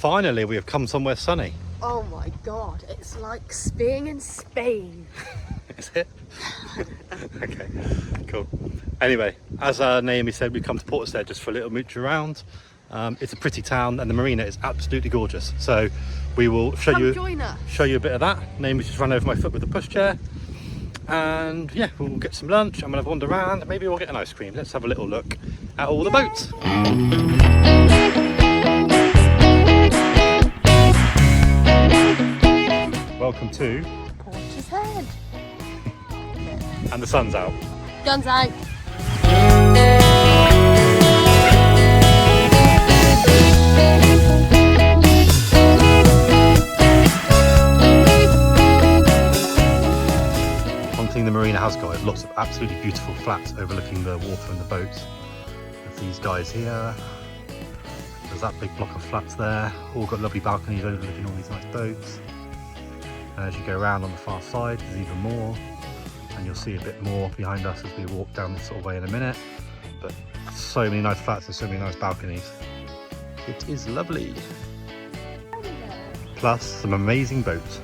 Finally, we have come somewhere sunny. Oh my god, it's like being in Spain. Is it? Okay, cool. Anyway, as Naomi said, we've come to Portishead just for a little mooch around. It's a pretty town and the marina is absolutely gorgeous. So we will show you a bit of that. Naomi's just run over my foot with a pushchair. And yeah, we'll get some lunch. I'm gonna wander around. Maybe we'll get an ice cream. Let's have a little look at all the boats. Welcome to Portishead. And the sun's out. Guns out. One thing the marina has got is lots of absolutely beautiful flats overlooking the water and the boats. There's these guys here. There's that big block of flats there. All got lovely balconies overlooking all these nice boats. And as you go around on the far side, there's even more. And you'll see a bit more behind us as we walk down this sort of way in a minute. But so many nice flats and so many nice balconies. It is lovely. Plus some amazing boats.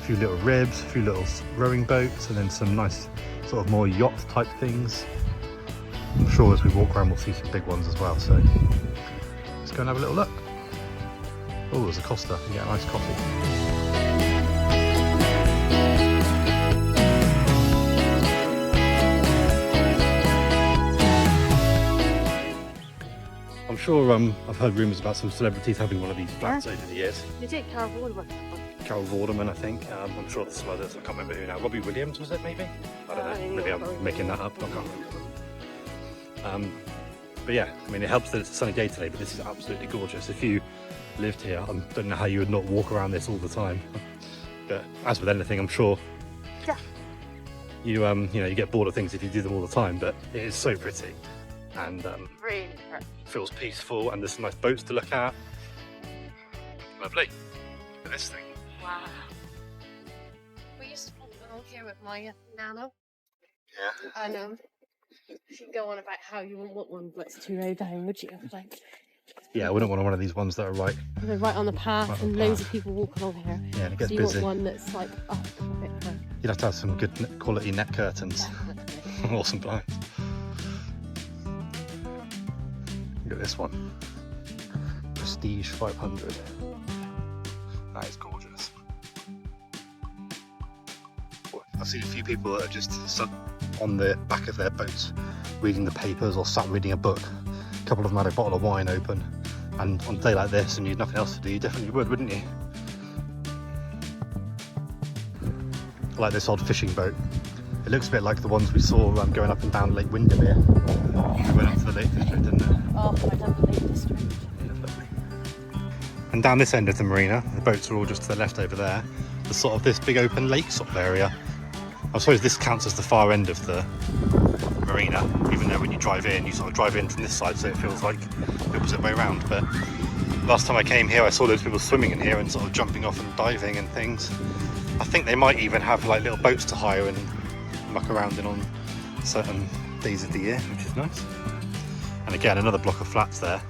A few little ribs, a few little rowing boats, and then some nice sort of more yacht type things. I'm sure as we walk around we'll see some big ones as well, so let's go and have a little look. Oh, there's a Costa, you get a nice coffee. I'm sure I've heard rumours about some celebrities having one of these flats over the years. They did Carol Vorderman. Carol Vorderman, I think. I'm sure there's some others. I can't remember who now. Robbie Williams, was it maybe? I don't know. Maybe I'm making that up. I can't remember. But yeah, I mean, it helps that it's a sunny day today, but this is absolutely gorgeous. If you lived here, I don't know how you would not walk around this all the time. But as with anything, I'm sure you you get bored of things if you do them all the time, but it is so pretty. And Really pretty. Feels peaceful, and there's some nice boats to look at. Lovely. Look at this thing. Wow. We used to walk along here with my nana. Yeah. And she'd go on about how you wouldn't want one that's too low down, would you? Like, Yeah, I wouldn't want one of these ones that are right. They're right on the path, Right on and the loads path. of people walk along here. Yeah, and it gets so you busy. want one that's like up a bit further. You'd have to have some good quality net curtains. Definitely. Awesome blinds. Look at this one. Prestige 500. That is gorgeous. I've seen a few people that are just sat on the back of their boats reading the papers or sat reading a book. A couple of them had a bottle of wine open, and on a day like this and you had nothing else to do, you definitely would, wouldn't you? Like this odd fishing boat. It looks a bit like the ones we saw going up and down Lake Windermere. We went up to the Lake District, didn't it? Oh, I love the Lake District. Yeah, lovely. And down this end of the marina, the boats are all just to the left over there. There's sort of this big open lake sort of area. I suppose this counts as the far end of the marina, even though when you drive in, you sort of drive in from this side, so it feels like the opposite way around. But last time I came here, I saw loads of people swimming in here and sort of jumping off and diving and things. I think they might even have like little boats to hire and muck around in on certain days of the year, which is nice. And again, another block of flats there.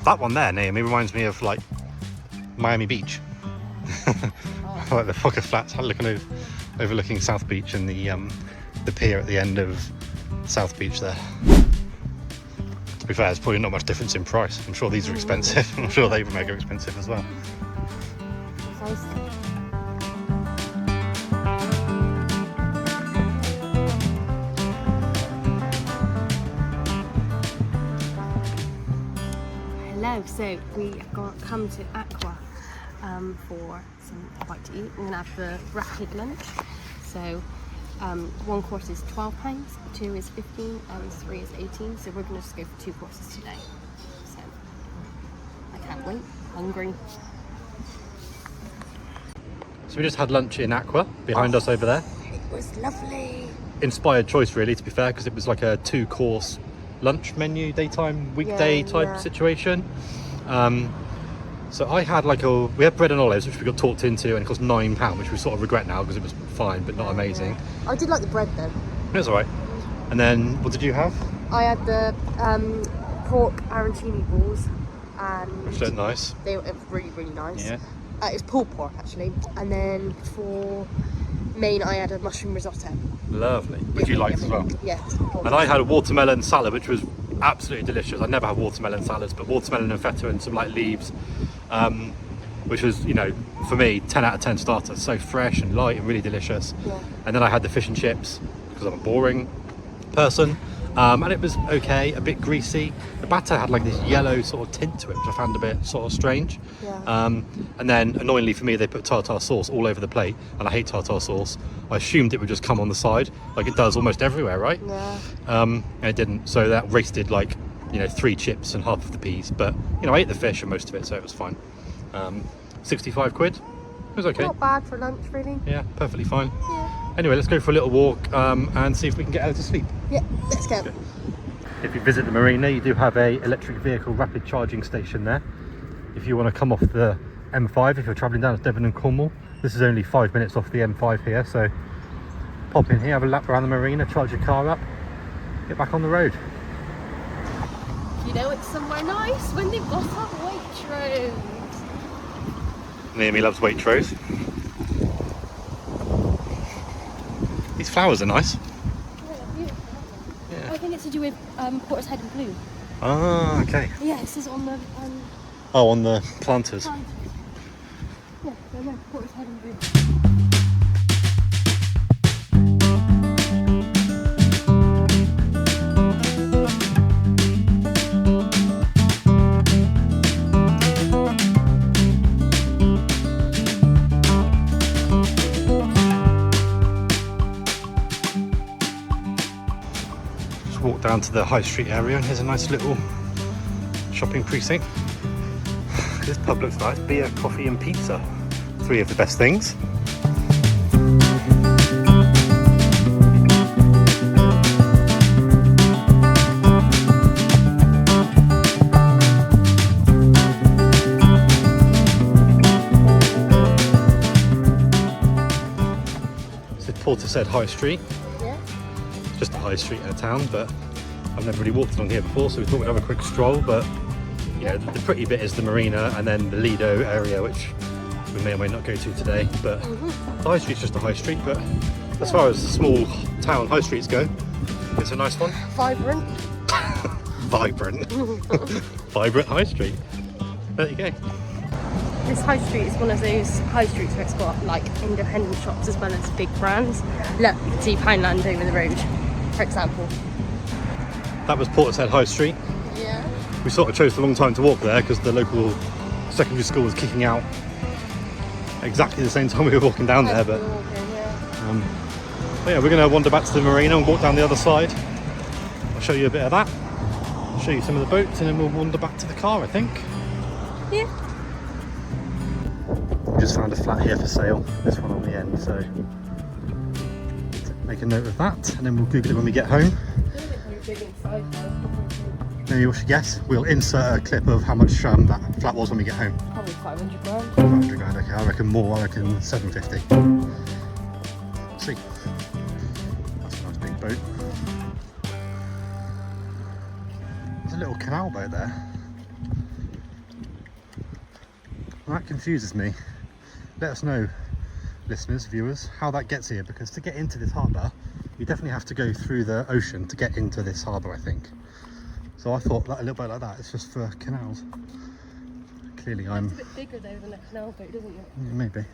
That one there, Naomi, reminds me of like Miami Beach. Like the block of flats overlooking South Beach and the pier at the end of South Beach there. To be fair, there's probably not much difference in price. I'm sure these are expensive. I'm sure they were mega expensive as well. Hello, so we have come to Aqua for some bite to eat. We're going to have the rapid lunch. So one course is £12, two is 15, and three is 18. So we're going to just go for two courses today. So I can't wait. Hungry. So we just had lunch in Aqua behind us over there. It was lovely. Inspired choice really, to be fair, because it was like a 2-course lunch menu, daytime, weekday type situation. So I had we had bread and olives, which we got talked into, and it cost £9, which we sort of regret now because it was fine but not amazing. I did like the bread though. It was alright. And then what did you have? I had the pork arancini balls and Which looked nice. they were really, really nice. Yeah. It was pulled pork actually, and then for main I had a mushroom risotto. Lovely. Which you liked as well. Yes. And I had a watermelon salad, which was absolutely delicious. I never have watermelon salads, but watermelon and feta and some like leaves, which was, you know, for me, 10 out of 10 starter. So fresh and light and really delicious. Yeah. And then I had the fish and chips because I'm a boring person. And it was okay, a bit greasy. The batter had like this yellow sort of tint to it, which I found a bit sort of strange. Yeah. And then annoyingly for me, they put tartar sauce all over the plate, and I hate tartar sauce. I assumed it would just come on the side, like it does almost everywhere, right? Yeah. And it didn't, so that wasted like, you know, 3 chips and half of the peas. But you know, I ate the fish and most of it, so it was fine. 65 quid. It was okay. Not bad for lunch, really. Yeah, perfectly fine. Yeah. Anyway, let's go for a little walk and see if we can get out to sleep. Yeah, let's go. If you visit the Marina, you do have a electric vehicle rapid charging station there. If you want to come off the M5, if you're travelling down to Devon and Cornwall, this is only 5 minutes off the M5 here, so pop in here, have a lap around the Marina, charge your car up, get back on the road. You know it's somewhere nice when they've got up Waitrose. Naomi loves Waitrose. These flowers are nice. Yeah, they're beautiful, aren't they? Yeah. I think it's to do with Portishead and blue. Ah, okay. Yeah, it says on the Oh, on the planters. planters. Yeah, no, Portishead and blue. Walk down to the high street area, and here's a nice little shopping precinct. This pub looks nice. Beer, coffee and pizza. 3 of the best things. This is Portishead High Street. Yeah. Just a high street in a town, but I've never really walked along here before, so we thought we'd have a quick stroll. But you know, the pretty bit is the Marina and then the Lido area, which we may or may not go to today. But the high street's just a high street, but as far as small town high streets go, it's a nice one. Vibrant. Vibrant. Vibrant high street. There you go. This high street is one of those high streets where it's got like independent shops as well as big brands. Look, you can see Pineland over the road, for example. That was Portishead High Street. Yeah. We sort of chose the wrong time to walk there because the local secondary school was kicking out exactly the same time we were walking down there. But yeah, we're going to wander back to the Marina and walk down the other side. I'll show you a bit of that. I'll show you some of the boats, and then we'll wander back to the car, I think. Yeah. We just found a flat here for sale, this one on the end, so make a note of that, and then we'll Google it when we get home. Maybe we should guess. We'll insert a clip of how much that flat was when we get home. Probably 500 grand. 500 grand, okay, I reckon more, I reckon 750. See. That's a nice big boat. There's a little canal boat there. That confuses me. Let us know, listeners, viewers, how that gets here, because to get into this harbour, you definitely have to go through the ocean to get into this harbour, I think. So I thought that a little boat like that, it's just for canals. Clearly I'm... It's a bit bigger though than a canal boat, doesn't it? Yeah, maybe.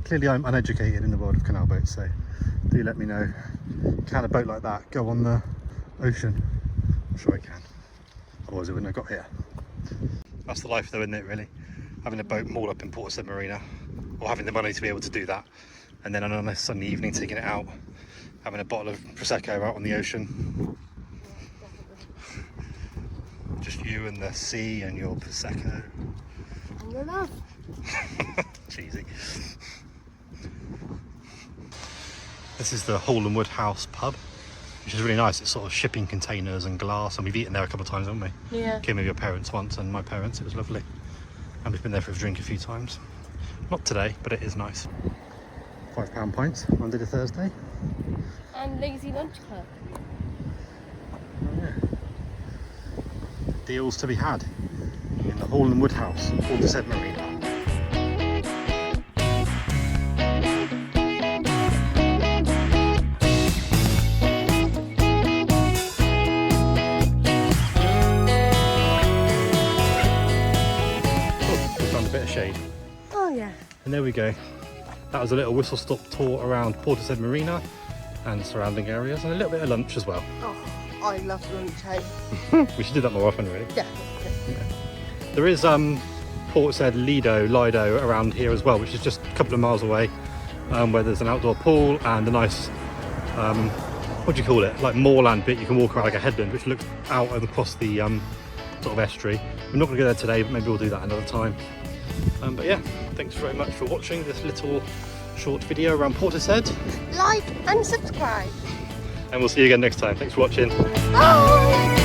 Clearly I'm uneducated in the world of canal boats, so do let me know. Can a boat like that go on the ocean? I'm sure it can. Otherwise it wouldn't have got here. That's the life though, isn't it, really? Having a boat moored up in Portishead Marina, or having the money to be able to do that, and then on a nice sunny evening taking it out, having a bottle of Prosecco out on the ocean. Just you and the sea and your Prosecco. And your love. Cheesy. This is the Hall and Wood House pub, which is really nice. It's sort of shipping containers and glass, and we've eaten there a couple of times, haven't we? Yeah. Came with your parents once and my parents, it was lovely. And we've been there for a drink a few times. Not today, but it is nice. £5 pints, Monday to Thursday. And Lazy Lunch Club. Oh, yeah. Deals to be had in the Hall and Woodhouse, Portishead Marina. Oh, we found a bit of shade. Oh yeah. And there we go. That was a little whistle stop tour around Portishead Marina and surrounding areas, and a little bit of lunch as well. Oh, I love lunch. We should do that more often, really. Definitely. There is Portishead Lido around here as well, which is just a couple of miles away, where there's an outdoor pool and a nice, what do you call it, like moorland bit. You can walk around like a headland, which looks out and across the sort of estuary. We're not going to go there today, but maybe we'll do that another time. But yeah, thanks very much for watching this little short video around Portishead. Like and subscribe. And we'll see you again next time. Thanks for watching. Bye.